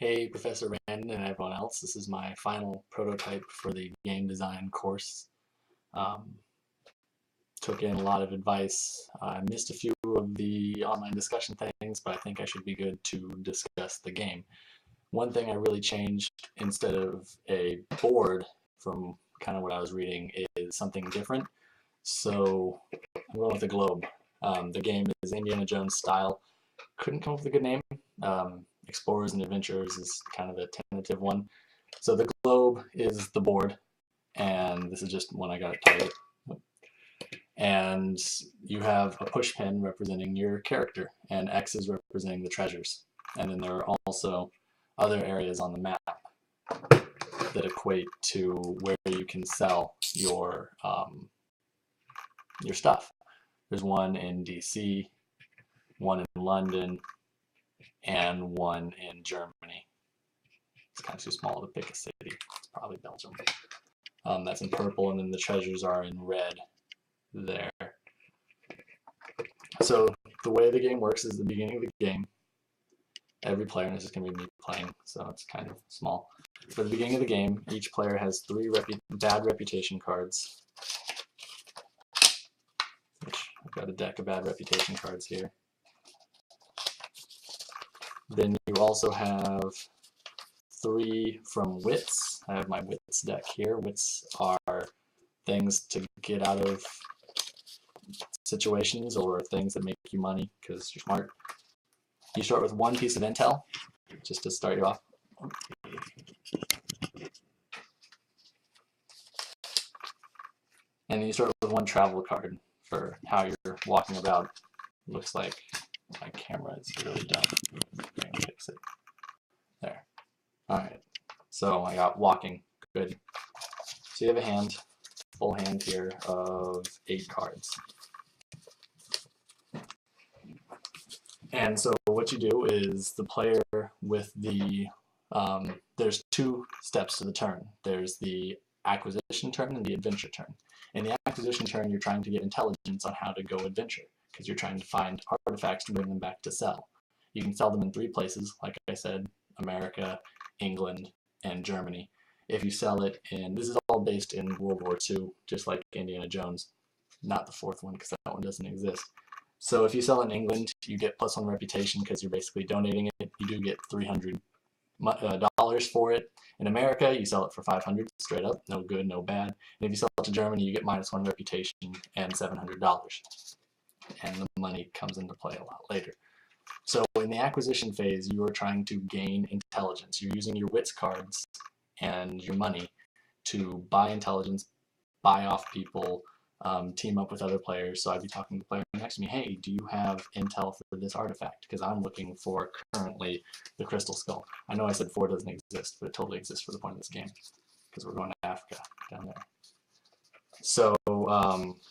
Hey, Professor Randon and everyone else. This is my final prototype for the game design course. Um, Took in a lot of advice. I missed a few of the online discussion things, but I think I should be good to discuss the game. One thing I really changed instead of a board from kind of what I was reading is something different. So I'm going with a globe. The game is Indiana Jones style. Couldn't come up with a good name. Explorers and Adventurers is kind of a tentative one. So the globe is the board, and this is just one I got at Target. And you have a push pin representing your character, and X is representing the treasures. And then there are also other areas on the map that equate to where you can sell your stuff. There's one in DC, one in London, and one in Germany. It's kind of too small to pick a city. It's probably Belgium. That's in purple, and then the treasures are in red there. So the way the game works is the beginning of the game. Every player, and this is going to be me playing, so it's kind of small. For the beginning of the game, each player has 3 bad reputation cards. Which I've got a deck of bad reputation cards here. Then you also have 3 from wits. I have my wits deck here. Wits are things to get out of situations or things that make you money because you're smart. You start with 1 piece of intel, just to start you off. And then you start with 1 travel card for how you're walking about. Looks like my camera is really dumb. I'm gonna fix it. There. Alright. So I got walking. Good. So you have a hand, full hand here of 8 cards. And so what you do is the player with the, there's 2 steps to the turn. There's the acquisition turn and the adventure turn. In the acquisition turn, you're trying to get intelligence on how to go adventure, because you're trying to find artifacts to bring them back to sell. You can sell them in 3 places, like I said, America, England, and Germany. If you sell it in, this is all based in World War II, just like Indiana Jones, not the 4th one, because that one doesn't exist. So if you sell in England, you get +1 reputation because you're basically donating it. You do get $300 for it. In America, you sell it for $500 straight up, no good, no bad. And if you sell it to Germany, you get -1 reputation and $700. And the money comes into play a lot later. So in the acquisition phase, you are trying to gain intelligence. You're using your wits cards and your money to buy intelligence, buy off people, team up with other players. So I'd be talking to the player next to me, hey, do you have intel for this artifact? Because I'm looking for currently the crystal skull. I know I said 4 doesn't exist, but it totally exists for the point of this game, because we're going to Africa down there. So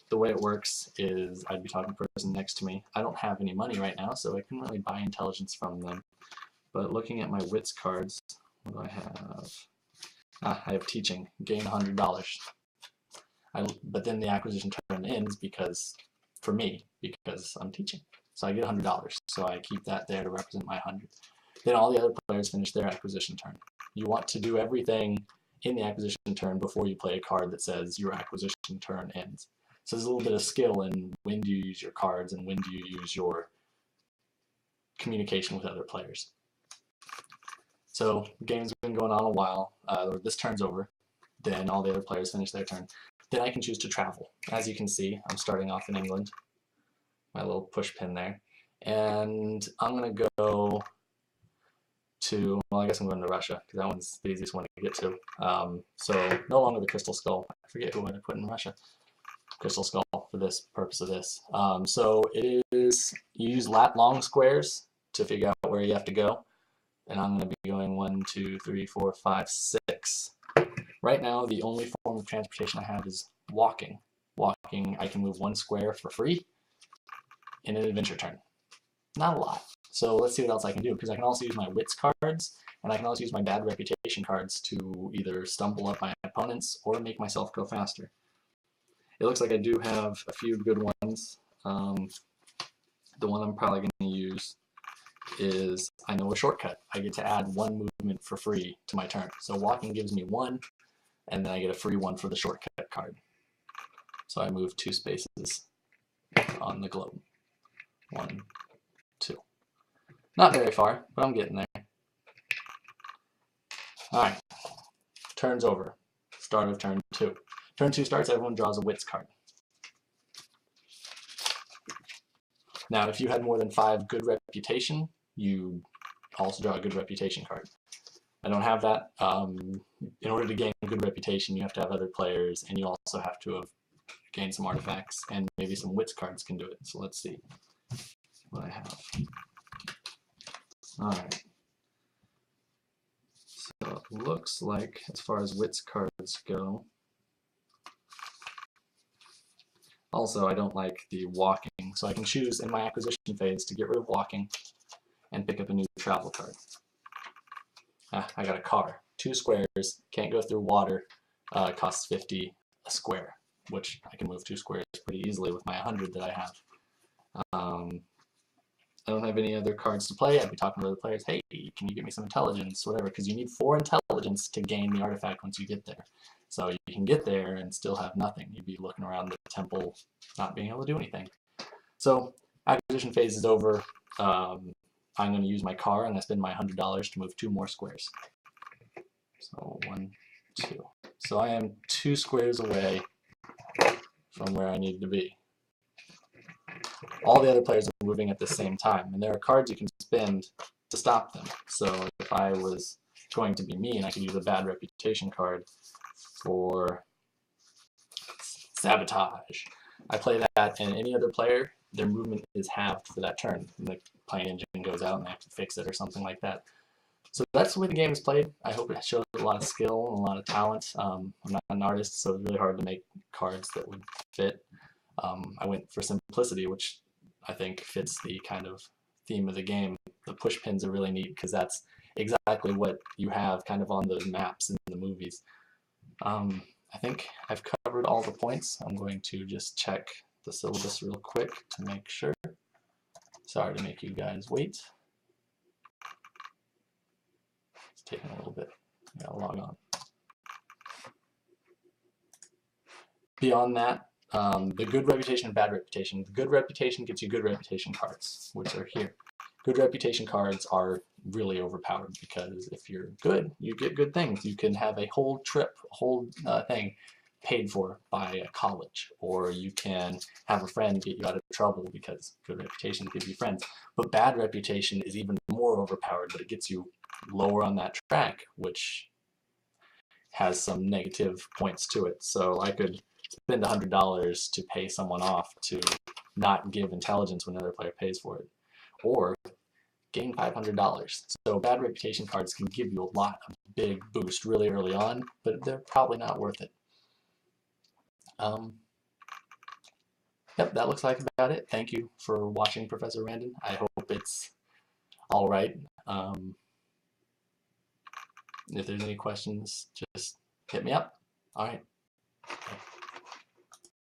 the way it works is I'd be talking to the person next to me. I don't have any money right now, so I couldn't really buy intelligence from them. But looking at my wits cards, what do I have? I have teaching, gain $100. But then the acquisition turn ends because, for me, because I'm teaching. So I get $100. So I keep that there to represent my 100. Then all the other players finish their acquisition turn. You want to do everything in the acquisition turn before you play a card that says your acquisition turn ends. So there's a little bit of skill in when do you use your cards and when do you use your communication with other players. So the game's been going on a while. This turn's over. Then all the other players finish their turn. Then I can choose to travel. As you can see, I'm starting off in England. My little push pin there. And I'm going to go to, well, I guess I'm going to Russia, because that one's the easiest one to get to. So no longer the crystal skull. I forget who I put in Russia. Crystal skull for this purpose of this. So it is, you use lat long squares to figure out where you have to go. And I'm going to be going 1, 2, 3, 4, 5, 6. Right now, the only form of transportation I have is walking. Walking, I can move 1 square for free in an adventure turn. Not a lot. So let's see what else I can do, because I can also use my wits cards, and I can also use my bad reputation cards to either stumble up my opponents or make myself go faster. It looks like I do have a few good ones. The one I'm probably going to use is I know a shortcut. I get to add 1 movement for free to my turn. So walking gives me 1, and then I get a free 1 for the shortcut card. So I move 2 spaces on the globe. 1, 2. Not very far, but I'm getting there. Alright, turn's over. Start of turn 2. Turn 2 starts, everyone draws a wits card. Now, if you had more than 5 good reputation, you also draw a good reputation card. I don't have that. In order to gain good reputation, you have to have other players, and you also have to have gained some artifacts, and maybe some wits cards can do it. So let's see what I have. Alright. So it looks like, as far as wits cards go, also I don't like the walking, so I can choose in my acquisition phase to get rid of walking and pick up a new travel card. I got a car. 2 squares, can't go through water, costs 50 a square, which I can move 2 squares pretty easily with my 100 that I have. I don't have any other cards to play. I'd be talking to other players, hey, can you give me some intelligence, whatever, because you need 4 intelligence to gain the artifact once you get there. So you can get there and still have nothing. You'd be looking around the temple not being able to do anything. So acquisition phase is over. I'm going to use my car. I'm going to spend my $100 to move 2 more squares. So 1, 2. So I am 2 squares away from where I need to be. All the other players are moving at the same time, and there are cards you can spend to stop them. So if I was going to be mean, I could use a bad reputation card for sabotage. I play that, and any other player, their movement is halved for that turn. And the plane engine goes out and they have to fix it or something like that. So that's the way the game is played. I hope it shows a lot of skill and a lot of talent. I'm not an artist, so it's really hard to make cards that would fit. I went for simplicity, which I think fits the kind of theme of the game. The push pins are really neat because that's exactly what you have kind of on the maps in the movies. I think I've covered all the points. I'm going to just check the syllabus real quick to make sure. Sorry to make you guys wait. It's taking a little bit. I gotta log on. Beyond that, the good reputation and bad reputation. The good reputation gets you good reputation cards, which are here. Good reputation cards are really overpowered because if you're good, you get good things. You can have a whole trip, a whole thing paid for by a college, or you can have a friend get you out of trouble because good reputation gives you friends. But bad reputation is even more overpowered, but it gets you lower on that track, which has some negative points to it. So I could spend $100 to pay someone off to not give intelligence when another player pays for it, or gain $500. So bad reputation cards can give you a lot of big boost really early on, but they're probably not worth it. Yep, that looks like about it. Thank you for watching, Professor Randon. I hope it's all right. If there's any questions, just hit me up. All right.